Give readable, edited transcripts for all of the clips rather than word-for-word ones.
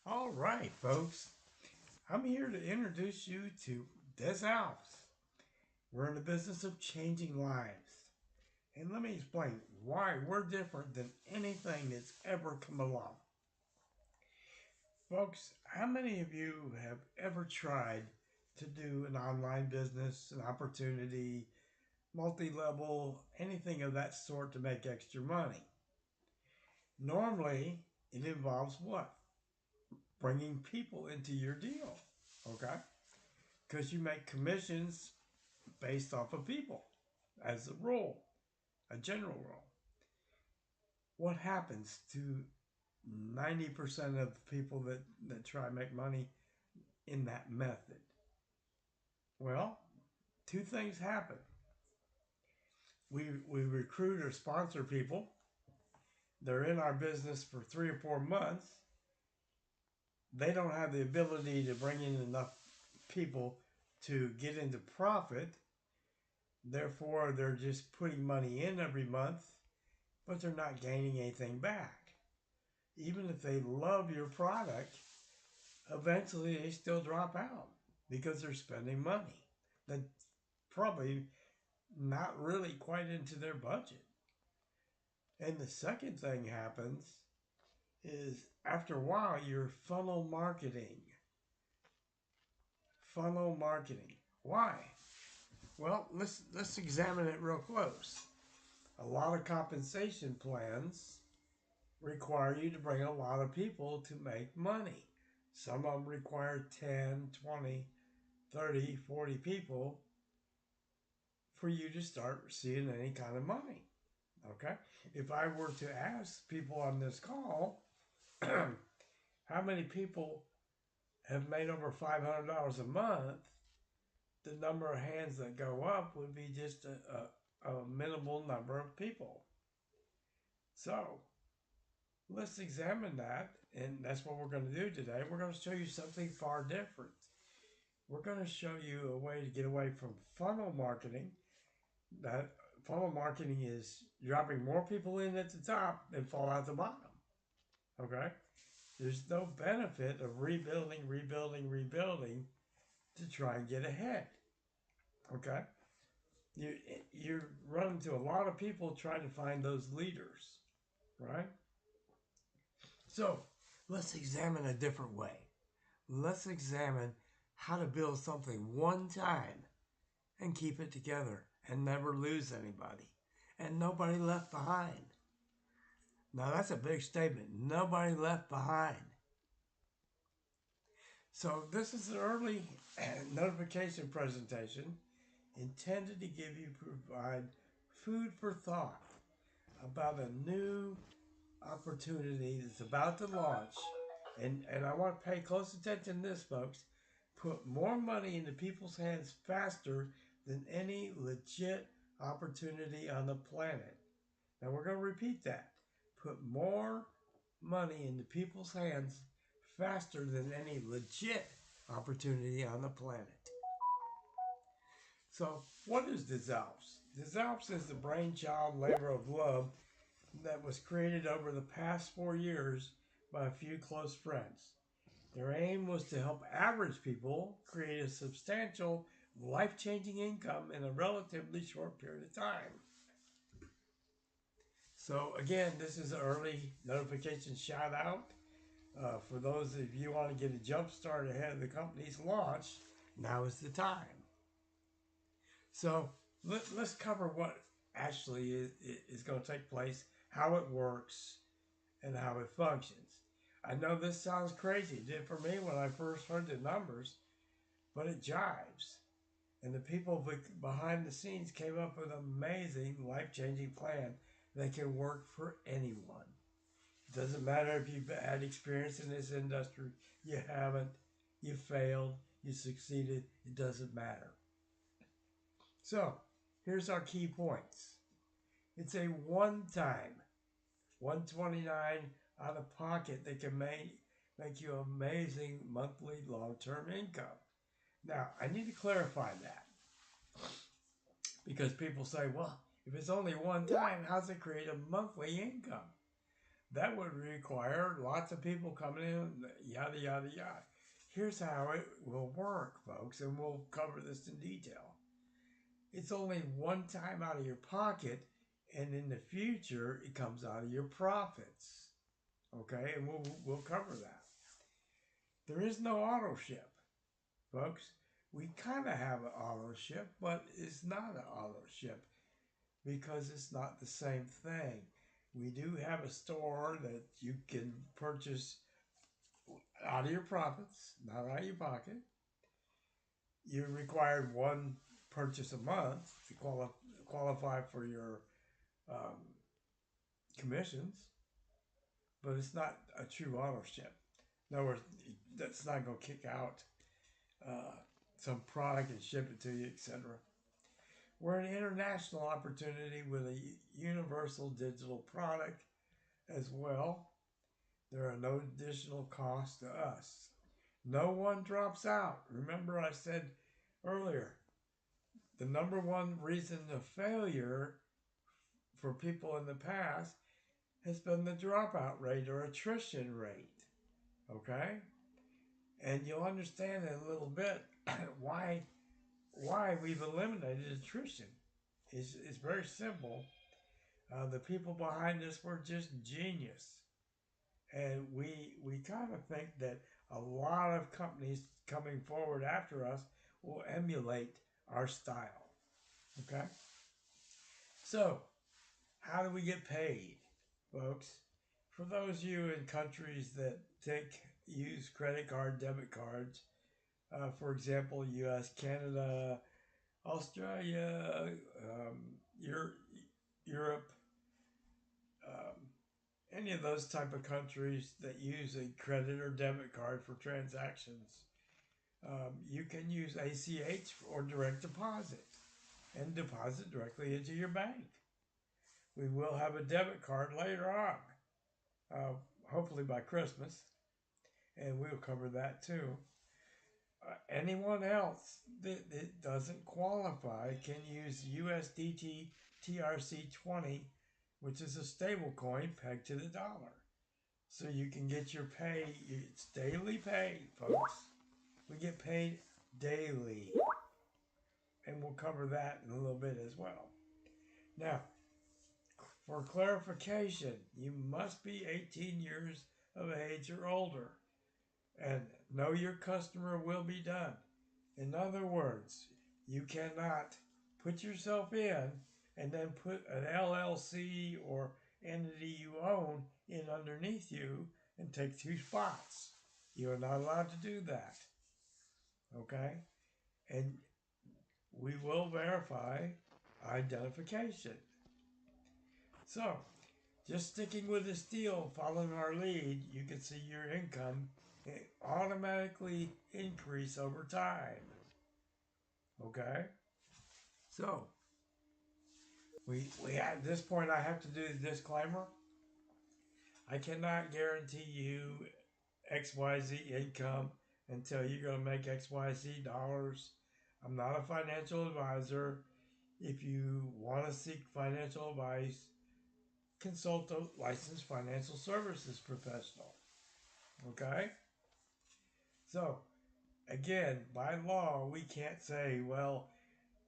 All right, folks. I'm here to introduce you to Des Alps. We're in the business of changing lives. And let me explain why we're different than anything that's ever come along. Folks, how many of you have ever tried to do an online business, an opportunity, multi level, anything of that sort to make extra money? Normally, it involves what? Bringing people into your deal. Okay? Because you make commissions based off of people as a rule, a general rule. What happens to 90% of the people that try to make money in that method? Well, two things happen. We recruit or sponsor people. They're in our business for 3 or 4 months. They don't have the ability to bring in enough people to get into profit. Therefore, they're just putting money in every month, but they're not gaining anything back. Even if they love your product, eventually they still drop out because they're spending money that's probably not really quite into their budget. And the second thing happens is after a while you're funnel marketing. Funnel marketing. Why? Well, let's examine it real close. A lot of compensation plans require you to bring a lot of people to make money. Some of them require 10, 20, 30, 40 people for you to start seeing any kind of money. Okay? If I were to ask people on this call, how many people have made over $500 a month, the number of hands that go up would be just a minimal number of people. So, let's examine that, and that's what we're going to do today. We're going to show you something far different. We're going to show you a way to get away from funnel marketing. That funnel marketing is dropping more people in at the top than fall out the bottom. Okay? There's no benefit of rebuilding to try and get ahead. Okay? You you run into a lot of people trying to find those leaders, right? So let's examine a different way. Let's examine how to build something one time and keep it together and never lose anybody and nobody left behind. Now that's a big statement. Nobody left behind. So this is an early notification presentation intended to give you provide food for thought about a new opportunity that's about to launch. And I want to pay close attention to this, folks. Put more money into people's hands faster than any legit opportunity on the planet. Now we're going to repeat that. Put more money into people's hands faster than any legit opportunity on the planet. So, what is Des Alps? Des Alps is the brainchild labor of love that was created over the past 4 years by a few close friends. Their aim was to help average people create a substantial, life changing income in a relatively short period of time. So, again, this is an early notification shout out. For those of you who want to get a jump start ahead of the company's launch, now is the time. So, let's cover what actually is going to take place, how it works, and how it functions. I know this sounds crazy. It did for me when I first heard the numbers, but it jives. And the people behind the scenes came up with an amazing, life-changing plan that can work for anyone. It doesn't matter if you've had experience in this industry, you haven't, you failed, you succeeded, it doesn't matter. So, here's our key points. It's a one-time, 129 out of pocket that can make you amazing monthly long-term income. Now, I need to clarify that because people say, well, if it's only one time, how's it create a monthly income? That would require lots of people coming in, yada, yada, yada. Here's how it will work, folks, and we'll cover this in detail. It's only one time out of your pocket, and in the future, it comes out of your profits. Okay, and we'll cover that. There is no auto ship, folks. We kind of have an auto ship, but it's not an auto ship because it's not the same thing. We do have a store that you can purchase out of your profits, not out of your pocket. You're required one purchase a month to qualify for your um, commissions, but it's not a true auto ship. In other words, that's not going to kick out uh, some product and ship it to you, etc. We're an international opportunity with a universal digital product as well. There are no additional costs to us. No one drops out. Remember, I said earlier, the number one reason of failure for people in the past has been the dropout rate or attrition rate. Okay? And you'll understand in a little bit why we've eliminated attrition. It's very simple. The people behind this were just genius. And we kind of think that a lot of companies coming forward after us will emulate our style. Okay? So, how do we get paid, folks? For those of you in countries that use credit card, debit cards, for example, U.S., Canada, Australia, Europe, um, any of those type of countries that use a credit or debit card for transactions, you can use ACH or direct deposit and deposit directly into your bank. We will have a debit card later on, hopefully by Christmas, and we'll cover that too. Anyone else that doesn't qualify can use USDT TRC20, which is a stable coin pegged to the dollar. So you can get your pay, it's daily pay, folks. We get paid daily. And we'll cover that in a little bit as well. Now, for clarification, you must be 18 years of age or older. And know your customer will be done. In other words, you cannot put yourself in and then put an LLC or entity you own in underneath you and take two spots. You are not allowed to do that. Okay? And we will verify identification. So, just sticking with this deal, following our lead, you can see your income automatically increase over time. Okay? So, we at this point I have to do the disclaimer. I cannot guarantee you XYZ income until you're going to make XYZ dollars. I'm not a financial advisor. If you want to seek financial advice, consult a licensed financial services professional. Okay? So, again, by law, we can't say, well,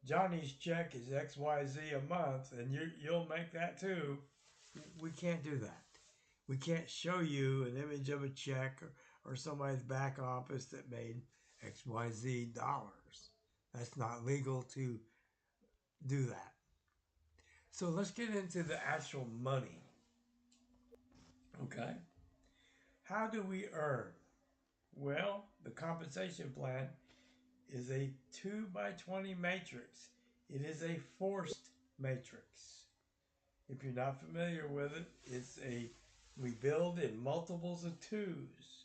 Johnny's check is XYZ a month and you'll make that too. We can't do that. We can't show you an image of a check or somebody's back office that made XYZ dollars. That's not legal to do that. So let's get into the actual money. Okay? How do we earn? Well, the compensation plan is a 2x20 matrix. It is a forced matrix. If you're not familiar with it, we build in multiples of twos.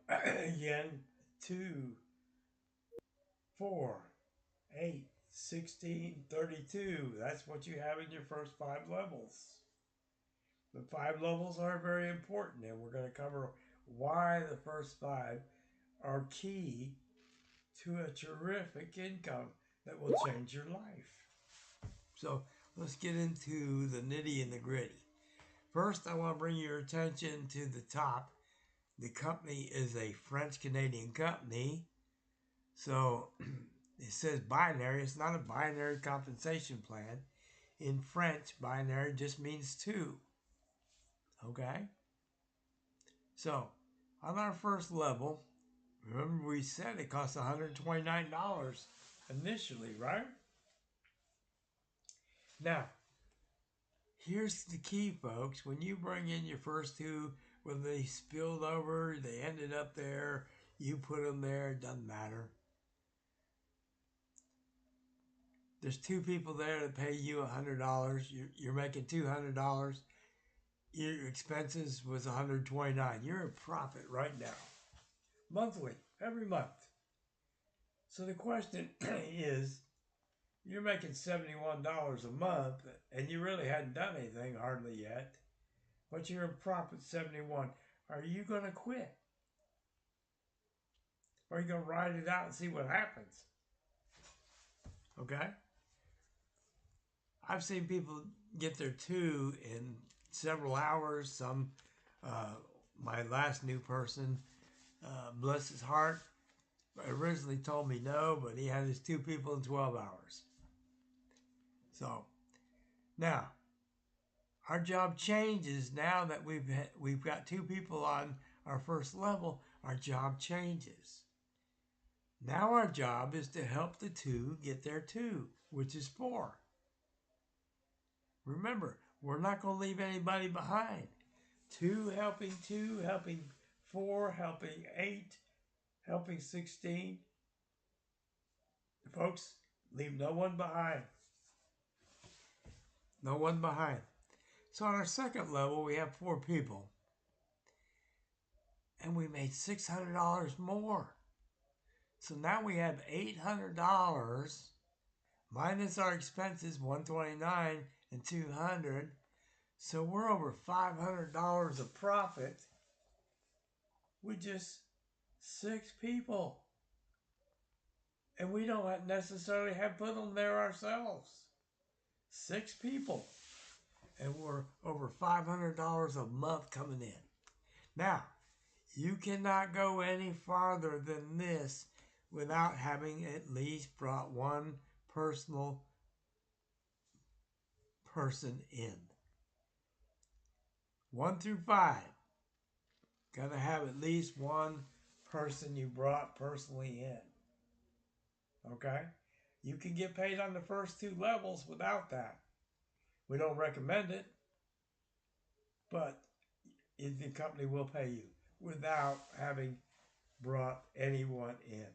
Again, 2, 4, 8, 16, 32. That's what you have in your first 5 levels. The 5 levels are very important, and we're going to cover why the first 5 are key to a terrific income that will change your life. So let's get into the nitty and the gritty. First, I want to bring your attention to the top. The company is a French-Canadian company. So it says binary. It's not a binary compensation plan. In French, binary just means two. Okay? So on our first level, remember we said it costs $129 initially, right? Now, here's the key, folks. When you bring in your first two, when they spilled over, they ended up there, you put them there, it doesn't matter. There's two people there that pay you $100. You're making $200. Your expenses was $129. You're in profit right now, monthly, every month. So the question is, you're making $71 a month, and you really hadn't done anything hardly yet, but you're in profit 71. Are you going to quit? Or are you going to ride it out and see what happens? Okay? I've seen people get their two in several hours. Some, my last new person, bless his heart, originally told me no, but he had his two people in 12 hours. So, now, our job changes now that we've got two people on our first level. Our job changes. Now our job is to help the two get their two, which is 4. Remember, we're not going to leave anybody behind. 2 helping 4, helping 8, helping 16. Folks, leave no one behind. No one behind. So on our second level, we have 4 people. And we made $600 more. So now we have $800 minus our expenses, $129 and $200. So we're over $500 of profit with just 6 people. And we don't necessarily have put them there ourselves. 6 people. And we're over $500 a month coming in. Now, you cannot go any farther than this without having at least brought one personal person in. 1 through 5. Gotta have at least one person you brought personally in. Okay? You can get paid on the first 2 levels without that. We don't recommend it, but the company will pay you without having brought anyone in.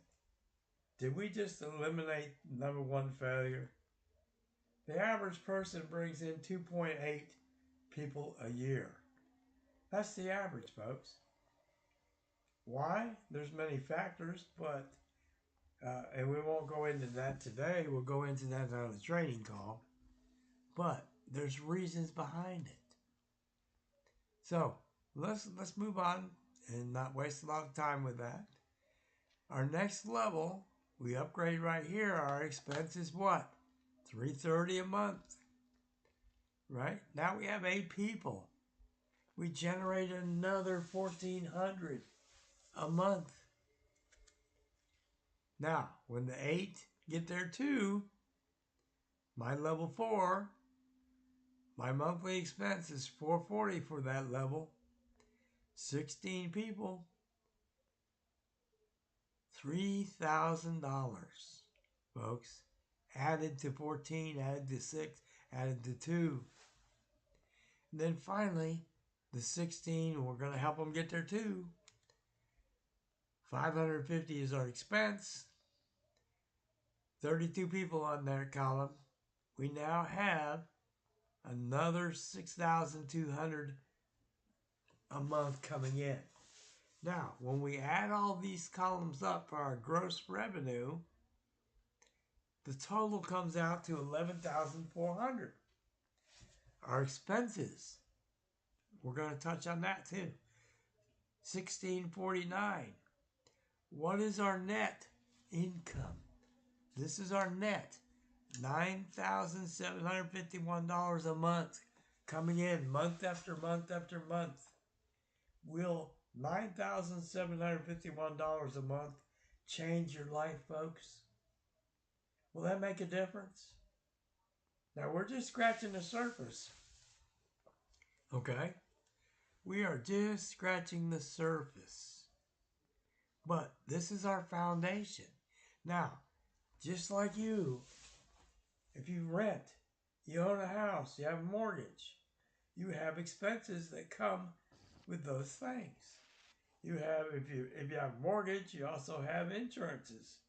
Did we just eliminate number 1 failure? The average person brings in 2.8 people a year. That's the average, folks. Why? There's many factors, but, and we won't go into that today. We'll go into that on the training call. But there's reasons behind it. So let's move on and not waste a lot of time with that. Our next level, we upgrade right here. Our expense is what? $330 a month. Right? Now we have 8 people. We generate another $1,400 a month. Now, when the 8 get there too, my level 4, my monthly expense is $440 for that level. 16 people, $3,000, folks. Added to 14, added to 6, added to 2. And then finally, the 16, we're going to help them get there too. $550 is our expense. 32 people on that column. We now have another $6,200 a month coming in. Now, when we add all these columns up for our gross revenue, the total comes out to $11,400. Our expenses, we're going to touch on that too. $1,649. What is our net income? This is our net. $9,751 a month coming in month after month after month. Will $9,751 a month change your life, folks? Will that make a difference? Now, we're just scratching the surface. Okay? We are just scratching the surface. But this is our foundation. Now, just like you, if you rent, you own a house, you have a mortgage, you have expenses that come with those things. You have, if you have a mortgage, you also have insurances,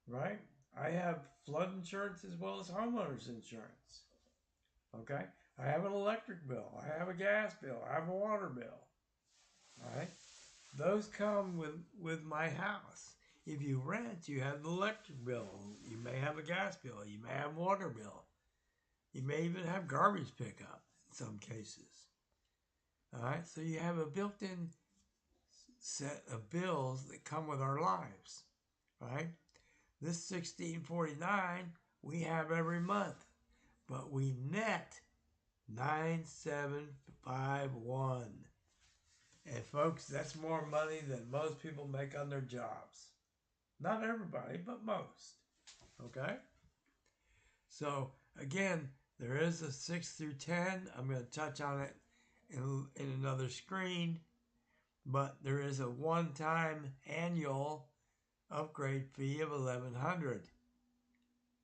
right? I have flood insurance as well as homeowners insurance. Okay? I have an electric bill, I have a gas bill, I have a water bill. All right? Those come with my house. If you rent, you have the electric bill. You may have a gas bill. You may have a water bill. You may even have garbage pickup in some cases. All right, so you have a built-in set of bills that come with our lives. Right? This $16.49 we have every month, but we net $9,751. And folks, that's more money than most people make on their jobs. Not everybody, but most. Okay? So, again, there is a 6 through 10. I'm going to touch on it in another screen. But there is a one-time annual upgrade fee of $1,100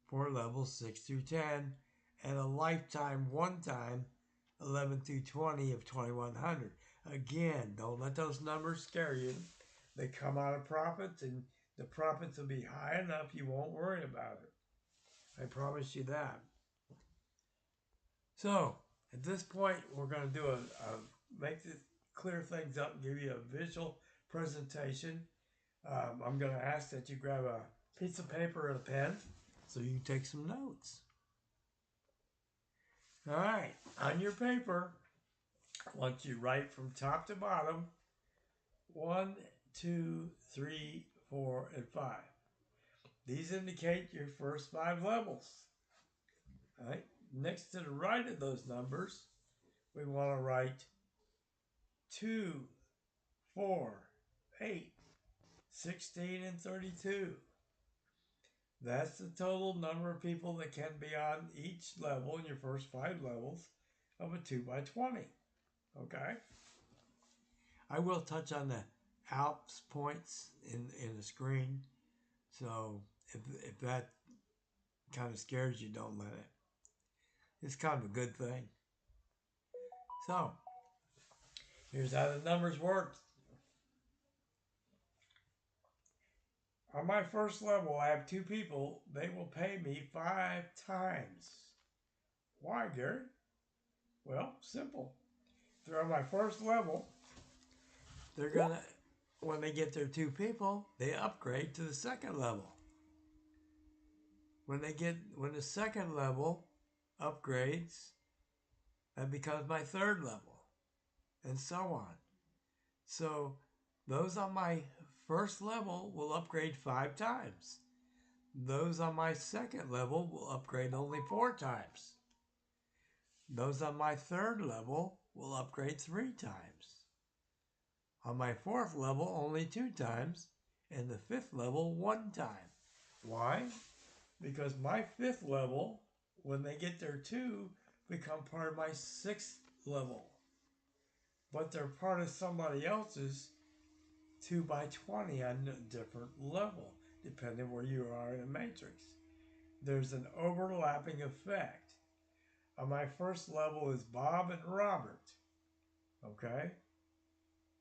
for levels 6 through 10. And a lifetime one-time 11 through 20 of $2,100. Again, don't let those numbers scare you. They come out of profits, and the profits will be high enough you won't worry about it. I promise you that. So, at this point, we're going to do clear things up and give you a visual presentation. I'm going to ask that you grab a piece of paper and a pen so you can take some notes. All right, on your paper, I want you to write from top to bottom 1, 2, 3, 4, and 5. These indicate your first 5 levels. All right. Next to the right of those numbers, we want to write 2, 4, 8, 16, and 32. That's the total number of people that can be on each level in your first 5 levels of a 2x20. Okay? I will touch on the Alps points in the screen. So if that kind of scares you, don't let it. It's kind of a good thing. So here's how the numbers work. On my first level, I have 2 people. They will pay me 5 times. Why, Gary? Well, simple. If they're on my first level, they're going to, when they get their 2 people, they upgrade to the second level. When the second level upgrades, that becomes my third level, and so on. So those on my first level will upgrade 5 times. Those on my second level will upgrade only 4 times. Those on my third level will upgrade 3 times. On my fourth level, only 2 times, and the fifth level, 1 time. Why? Because my fifth level, when they get their 2, become part of my 6th level. But they're part of somebody else's 2x20 on a different level, depending where you are in a matrix. There's an overlapping effect. On my first level is Bob and Robert. Okay?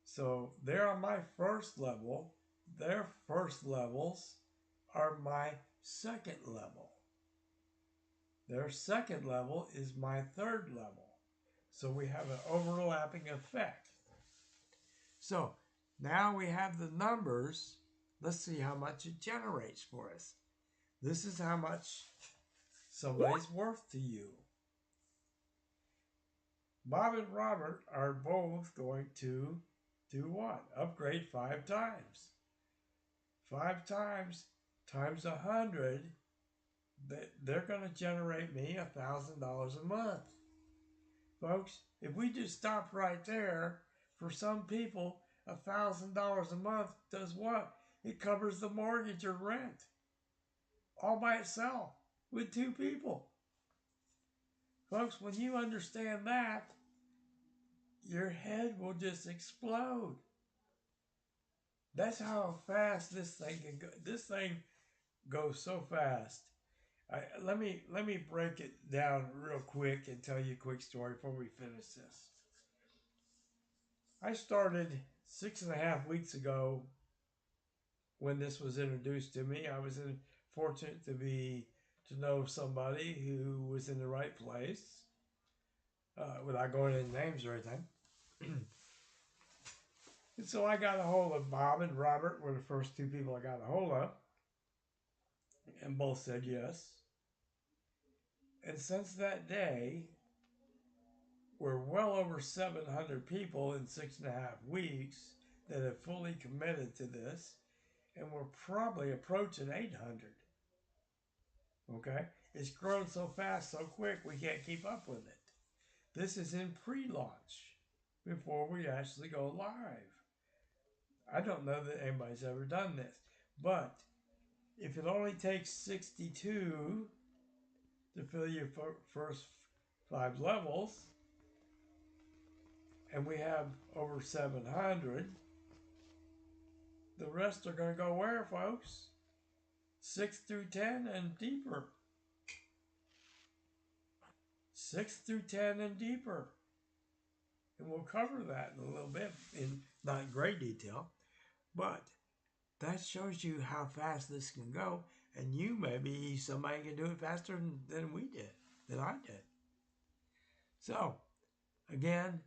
So they're on my first level. Their first levels are my second level. Their second level is my third level. So we have an overlapping effect. So now we have the numbers. Let's see how much it generates for us. This is how much somebody's worth to you. Bob and Robert are both going to do what? Upgrade 5 times. 5 times 100, they're going to generate me $1,000 a month. Folks, if we just stop right there, for some people, $1,000 a month does what? It covers the mortgage or rent all by itself with two people. Folks, when you understand that, your head will just explode. That's how fast this thing can go. This thing goes so fast. Let me break it down real quick and tell you a quick story before we finish this. I started 6.5 weeks ago when this was introduced to me. I was fortunate to know somebody who was in the right place, without going into names or anything. And so I got a hold of Bob and Robert were the first two people I got a hold of, and both said yes. And since that day, we're well over 700 people in 6.5 weeks that have fully committed to this, and we're probably approaching 800. Okay? It's grown so fast, so quick, we can't keep up with it. This is in pre-launch before we actually go live. I don't know that anybody's ever done this, but if it only takes 62 to fill your first 5 levels, and we have over 700, the rest are going to go where, folks? 6 through 10 and deeper. 6 through 10 and deeper. And we'll cover that in a little bit, in not great detail, but that shows you how fast this can go, and you maybe somebody can do it faster than we did, than I did. So, again,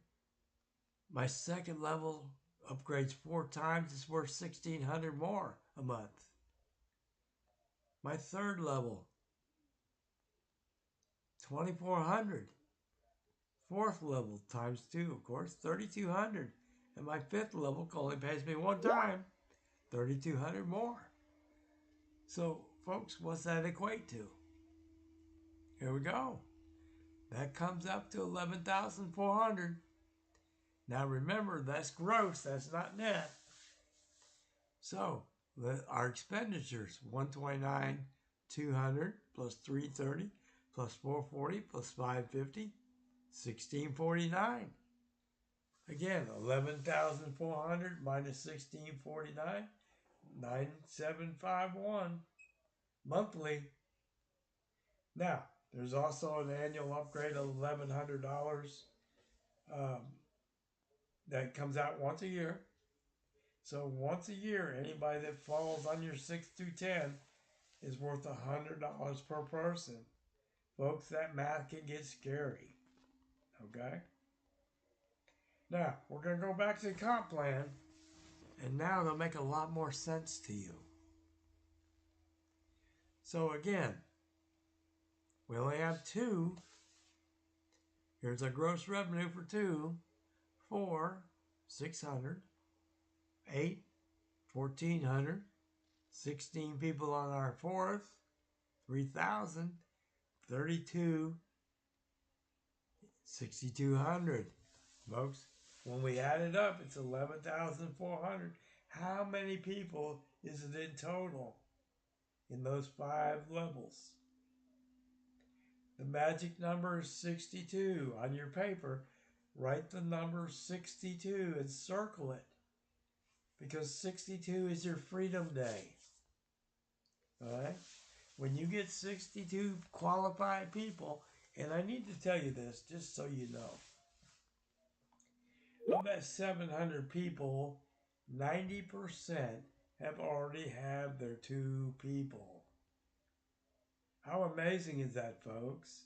my second level upgrades 4 times. It's worth $1,600 more a month. My third level, $2,400. Fourth level times 2, of course, $3,200. And my fifth level only pays me 1 time, $3,200 more. So, folks, what's that equate to? Here we go. That comes up to $11,400. Now remember, that's gross, that's not net. So, our expenditures, $129,200 plus $330 plus $440 plus $550, $1,649. Again, $11,400 minus $1,649, $9,751 monthly. Now, there's also an annual upgrade of $1,100 that comes out once a year. So once a year, anybody that falls on your 6 through 10 is worth $100 per person. Folks, that math can get scary. Okay? Now, we're going to go back to the comp plan, and now they'll make a lot more sense to you. So again, we only have 2. Here's our gross revenue for 2, 4, 600, 8, 1,400, 16 people on our 4th, 3,000, 32, 6,200. Folks, when we add it up, it's 11,400. How many people is it in total in those 5 levels? The magic number is 62. On your paper, write the number 62 and circle it, because 62 is your freedom day. All right? When you get 62 qualified people, and I need to tell you this just so you know. Of that 700 people, 90% have already had their 2 people. How amazing is that, folks?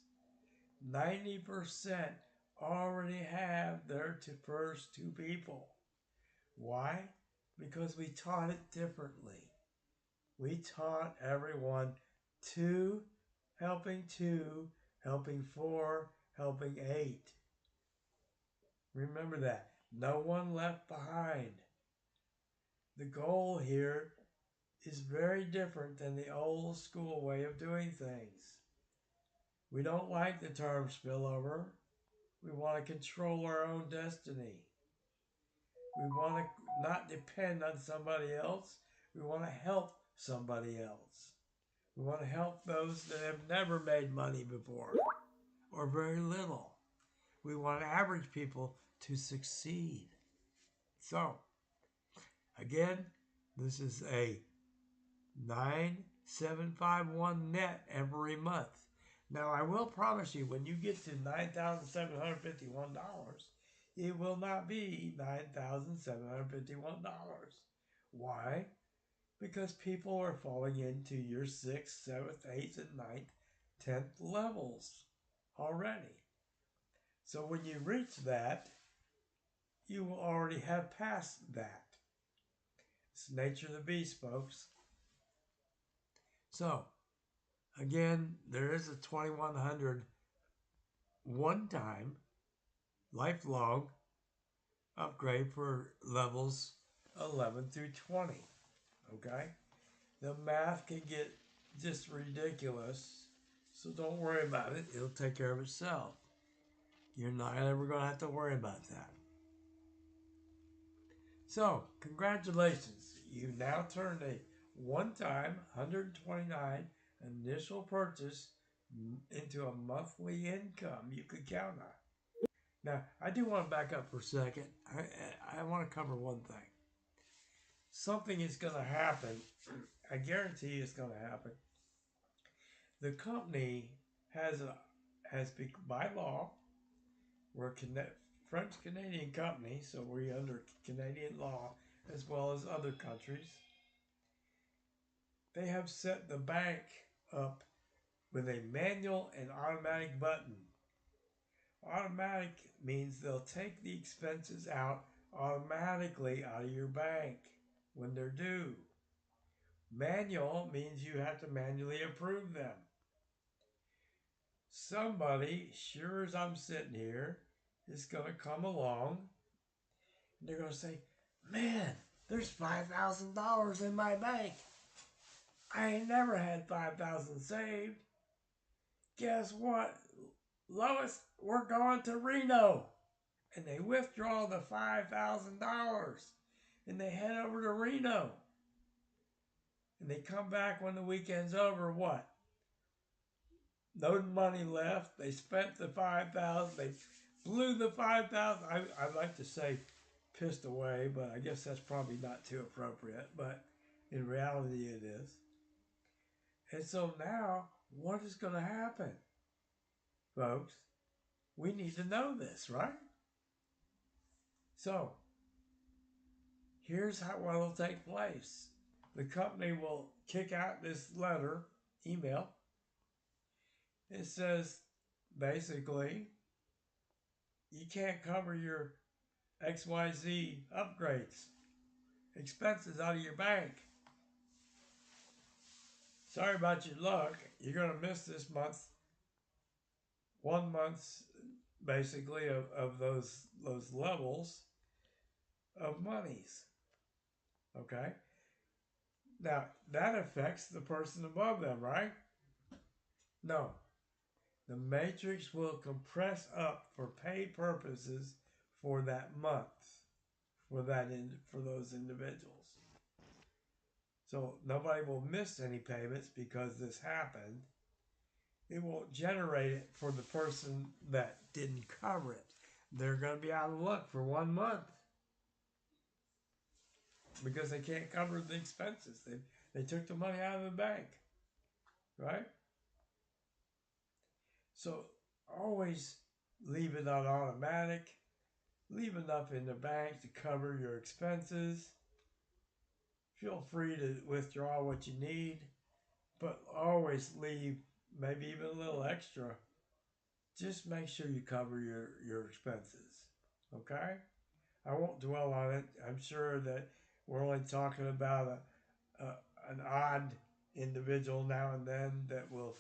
90% already have their first 2 people. Why? Because we taught it differently. We taught everyone 2, helping helping 4, helping 8. Remember that. No one left behind. The goal here is very different than the old school way of doing things. We don't like the term spillover. We want to control our own destiny. We want to not depend on somebody else. We want to help somebody else. We want to help those that have never made money before or very little. We want average people to succeed. So, again, this is a 9751 net every month. Now, I will promise you, when you get to $9,751, it will not be $9,751. Why? Because people are falling into your 6th, 7th, 8th, and 9th, 10th levels already. So when you reach that, you will already have passed that. It's the nature of the beast, folks. So, again, there is a 2100 one-time, lifelong upgrade for levels 11 through 20. Okay? The math can get just ridiculous, so don't worry about it. It'll take care of itself. You're not ever going to have to worry about that. So, congratulations. You now turned a one-time 129 initial purchase into a monthly income you could count on. Now, I do want to back up for a second. I want to cover one thing. Something is going to happen. I guarantee it's going to happen. The company has by law, we're a French-Canadian company, so we're under Canadian law as well as other countries. They have set the bank up with a manual and automatic button. Automatic means they'll take the expenses out automatically out of your bank when they're due. Manual means you have to manually approve them. Somebody, sure as I'm sitting here, is going to come along and they're going to say, man, there's $5,000 in my bank. I ain't never had $5,000 saved. Guess what, Lois? We're going to Reno. And they withdraw the $5,000 and they head over to Reno. And they come back when the weekend's over, what? No money left. They spent the $5,000. They blew the $5,000. I'd like to say pissed away, but I guess that's probably not too appropriate. But in reality, it is. And so now, what is going to happen? Folks, we need to know this, right? So, here's what will take place. The company will kick out this email. It says, basically, you can't cover your XYZ upgrades, expenses out of your bank. Sorry about your luck. You're going to miss this month. 1 month, basically, of those levels of monies. Okay? Now, that affects the person above them, right? No. The matrix will compress up for pay purposes for that month, for those individuals. So nobody will miss any payments because this happened. It won't generate it for the person that didn't cover it. They're going to be out of luck for 1 month because they can't cover the expenses. They took the money out of the bank, right? So always leave it on automatic. Leave enough in the bank to cover your expenses. Feel free to withdraw what you need, but always leave maybe even a little extra. Just make sure you cover your expenses, okay? I won't dwell on it. I'm sure that we're only talking about an odd individual now and then that will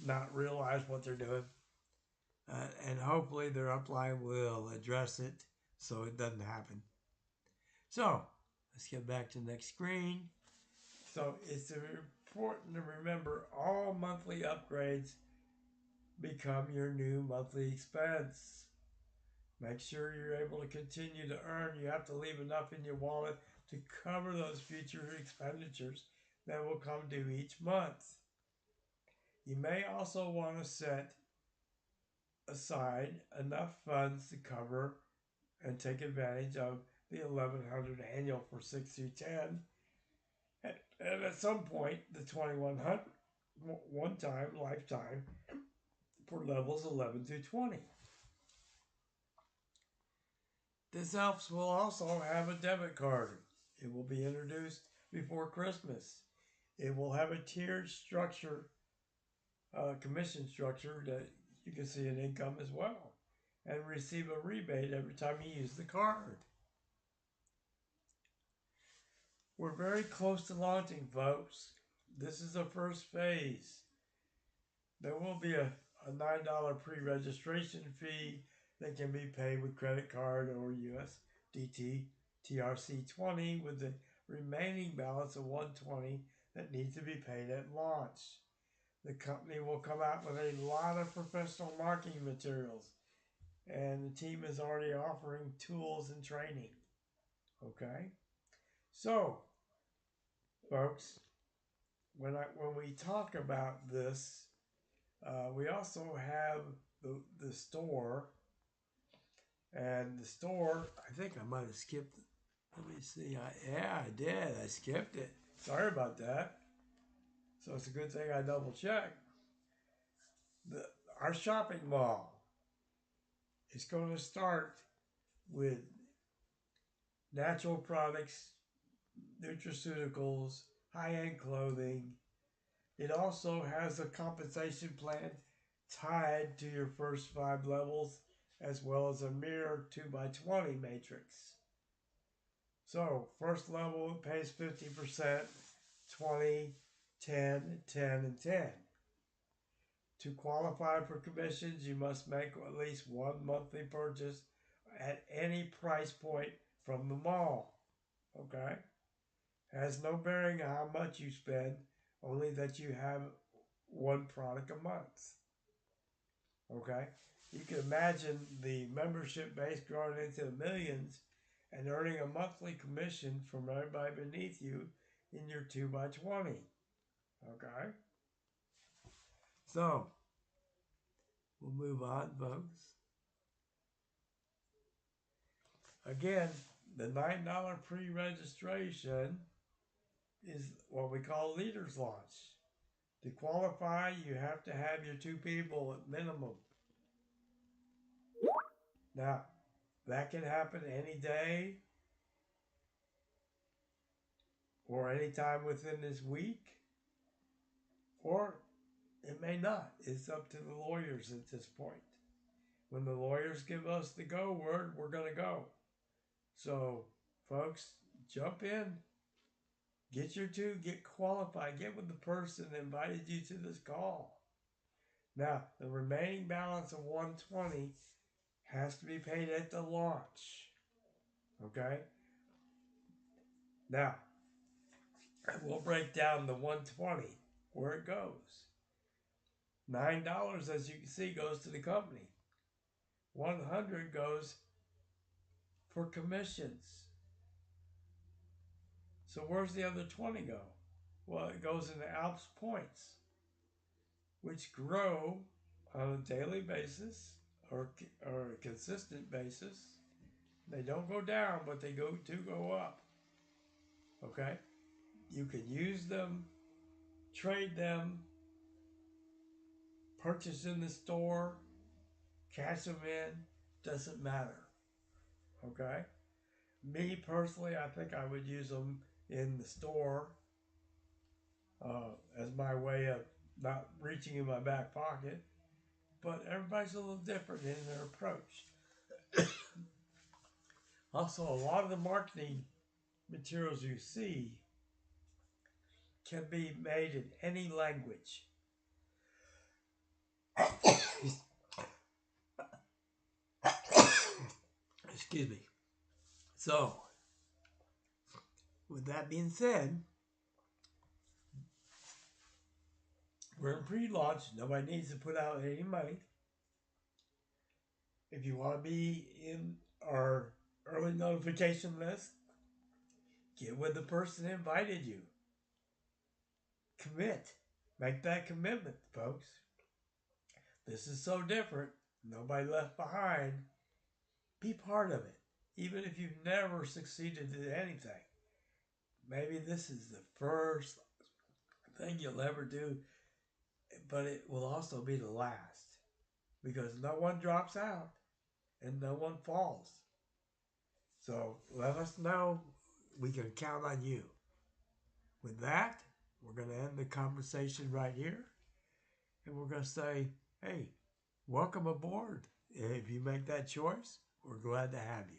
not realize what they're doing. And hopefully their upline will address it so it doesn't happen. So, let's get back to the next screen. So, it's important to remember all monthly upgrades become your new monthly expense. Make sure you're able to continue to earn. You have to leave enough in your wallet to cover those future expenditures that will come due each month. You may also want to set aside enough funds to cover and take advantage of the 1100 annual for 6 through 10, and at some point the 2100 one time lifetime for levels 11 through 20. This Elves will also have a debit card. It will be introduced before Christmas. It will have a tiered structure, commission structure that you can see an income as well, and receive a rebate every time you use the card. We're very close to launching, folks. This is the first phase. There will be a $9 pre-registration fee that can be paid with credit card or USDT TRC20 with the remaining balance of $120 that needs to be paid at launch. The company will come out with a lot of professional marketing materials, and the team is already offering tools and training. Okay? So, folks, when we talk about this, we also have the store, and the store, I think I might have skipped it. Let me see. Yeah, I did. I skipped it. Sorry about that. So it's a good thing I double checked. Our shopping mall is going to start with natural products, nutraceuticals, high-end clothing. It also has a compensation plan tied to your first 5 levels, as well as a mirror 2x20 matrix. So, first level pays 50%, 20, 10, 10, and 10. To qualify for commissions, you must make at least one monthly purchase at any price point from the mall. Okay? Has no bearing on how much you spend, only that you have one product a month. Okay? You can imagine the membership base growing into the millions and earning a monthly commission from everybody beneath you in your 2x20. Okay? So, we'll move on, folks. Again, the $9 pre-registration is what we call Leaders Launch. To qualify, you have to have your 2 people at minimum. Now, that can happen any day or any time within this week, or it may not. It's up to the lawyers at this point. When the lawyers give us the go word, we're going to go. So, folks, jump in. Get your 2, get qualified, get with the person that invited you to this call. Now, the remaining balance of $120 has to be paid at the launch. Okay? Now, we'll break down the $120, where it goes. $9, as you can see, goes to the company. $100 goes for commissions. So where's the other 20 go? Well, it goes into Alps points, which grow on a daily basis or a consistent basis. They don't go down, but they do go up. Okay? You can use them, trade them, purchase in the store, cash them in, doesn't matter. Okay? Me personally, I think I would use them in the store as my way of not reaching in my back pocket. But everybody's a little different in their approach. Also, a lot of the marketing materials you see can be made in any language. Excuse me. So, with that being said, we're in pre-launch. Nobody needs to put out any money. If you want to be in our early notification list, get with the person who invited you. Commit. Make that commitment, folks. This is so different. Nobody left behind. Be part of it. Even if you've never succeeded at anything. Maybe this is the first thing you'll ever do, but it will also be the last. Because no one drops out and no one falls. So let us know. We can count on you. With that, we're going to end the conversation right here. And we're going to say, hey, welcome aboard. If you make that choice, we're glad to have you.